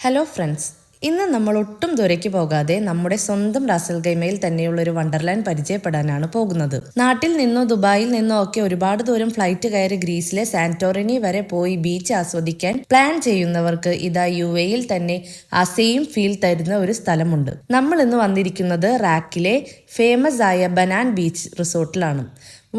Hello friends, ഇന്ന് നമ്മൾ ഒട്ടും ദൂരേക്ക് പോകാതെ നമ്മുടെ സ്വന്തം റാസൽ ഖൈമയിൽ തന്നെയുള്ള ഒരു വണ്ടർലാൻഡ് പരിചയപ്പെടാനാണ് പോകുന്നത്. നാട്ടിൽ നിന്നോ ദുബായിൽ നിന്നോ ഒക്കെ ഒരുപാട് ദൂരം ഫ്ലൈറ്റ് കയറി ഗ്രീസിലെ സാന്റോറിനി വരെ പോയി ബീച്ച് ആസ്വദിക്കാൻ പ്ലാൻ ചെയ്യുന്നവർക്ക് ഇതാ UAEയിൽ തന്നെ ആ സെയിം ഫീൽ തരുന്ന ഒരു സ്ഥലമുണ്ട്. നമ്മൾ ഇന്ന് വന്നിരിക്കുന്നത് റാക്കിലെ ഫേമസ് ആയ ബനാൻ ബീച്ച് റിസോർട്ടിലാണ്.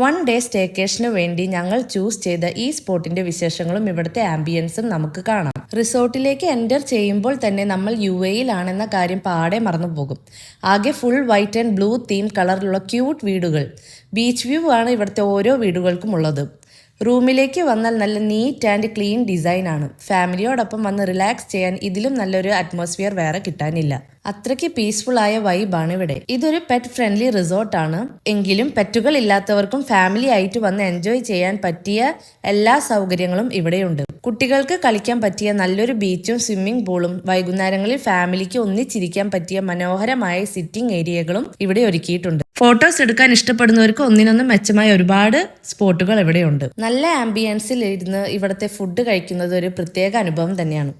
1 ഡേ സ്റ്റേക്കേഷന് വേണ്ടി ഞങ്ങൾ ചൂസ് ചെയ്ത ഈ സ്പോട്ടിന്റെ വിശേഷങ്ങളും ഇവിടുത്തെ ആംബിയൻസും നമുക്ക് കാണാം. റിസോർട്ടിലേക്ക് എൻ്റർ ചെയ്യുമ്പോൾ തന്നെ നമ്മൾ UAEയിലാണെന്ന കാര്യം പാടെ മറന്നു പോകും. ആകെ full white and blue theme കളറിലുള്ള ക്യൂട്ട് വീടുകൾ, ബീച്ച് വ്യൂ ആണ് ഇവിടുത്തെ ഓരോ വീടുകൾക്കും ഉള്ളത്. റൂമിലേക്ക് വന്നാൽ നല്ല നീറ്റ് ആൻഡ് ക്ലീൻ ഡിസൈൻ ആണ്. ഫാമിലിയോടൊപ്പം വന്ന് റിലാക്സ് ചെയ്യാൻ ഇതിലും നല്ലൊരു അറ്റ്മോസ്ഫിയർ വേറെ കിട്ടാനില്ല. അത്രയ്ക്ക് പീസ്ഫുൾ ആയ വൈബാണ് ഇവിടെ. ഇതൊരു പെറ്റ് ഫ്രണ്ട്ലി റിസോർട്ടാണ് എങ്കിലും പെറ്റുകൾ ഇല്ലാത്തവർക്കും ഫാമിലി ആയിട്ട് വന്ന് എൻജോയ് ചെയ്യാൻ പറ്റിയ എല്ലാ സൗകര്യങ്ങളും ഇവിടെയുണ്ട്. കുട്ടികൾക്ക് കളിക്കാൻ പറ്റിയ നല്ലൊരു ബീച്ചും സ്വിമ്മിംഗ് പൂളും വൈകുന്നേരങ്ങളിൽ ഫാമിലിക്ക് ഒന്നിച്ചിരിക്കാൻ പറ്റിയ മനോഹരമായ സിറ്റിംഗ് ഏരിയകളും ഇവിടെ ഒരുക്കിയിട്ടുണ്ട്. ഫോട്ടോസ് എടുക്കാൻ ഇഷ്ടപ്പെടുന്നവർക്ക് ഒന്നിനൊന്നും മെച്ചമായ ഒരുപാട് സ്പോട്ടുകൾ ഇവിടെയുണ്ട്. നല്ല ആംബിയൻസിൽ ഇരുന്ന് ഇവിടുത്തെ ഫുഡ് കഴിക്കുന്നത് ഒരു പ്രത്യേക അനുഭവം തന്നെയാണ്.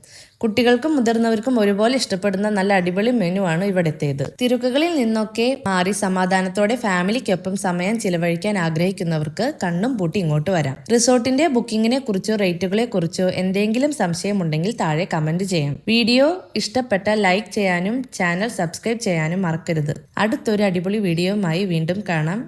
കുട്ടികൾക്കും മുതിർന്നവർക്കും ഒരുപോലെ ഇഷ്ടപ്പെടുന്ന നല്ല അടിപൊളി മെനു ആണ് ഇവിടത്തേത്. തിരക്കുകളിൽ നിന്നൊക്കെ മാറി സമാധാനത്തോടെ ഫാമിലിക്കൊപ്പം സമയം ചിലവഴിക്കാൻ ആഗ്രഹിക്കുന്നവർക്ക് കണ്ണും പൂട്ടി ഇങ്ങോട്ട് വരാം. റിസോർട്ടിന്റെ ബുക്കിങ്ങിനെ കുറിച്ചോ റേറ്റുകളെ കുറിച്ചോ എന്തെങ്കിലും സംശയമുണ്ടെങ്കിൽ താഴെ കമന്റ് ചെയ്യാം. വീഡിയോ ഇഷ്ടപ്പെട്ടാൽ ലൈക്ക് ചെയ്യാനും ചാനൽ സബ്സ്ക്രൈബ് ചെയ്യാനും മറക്കരുത്. അടുത്തൊരു അടിപൊളി വീഡിയോയുമായി വീണ്ടും കാണാം.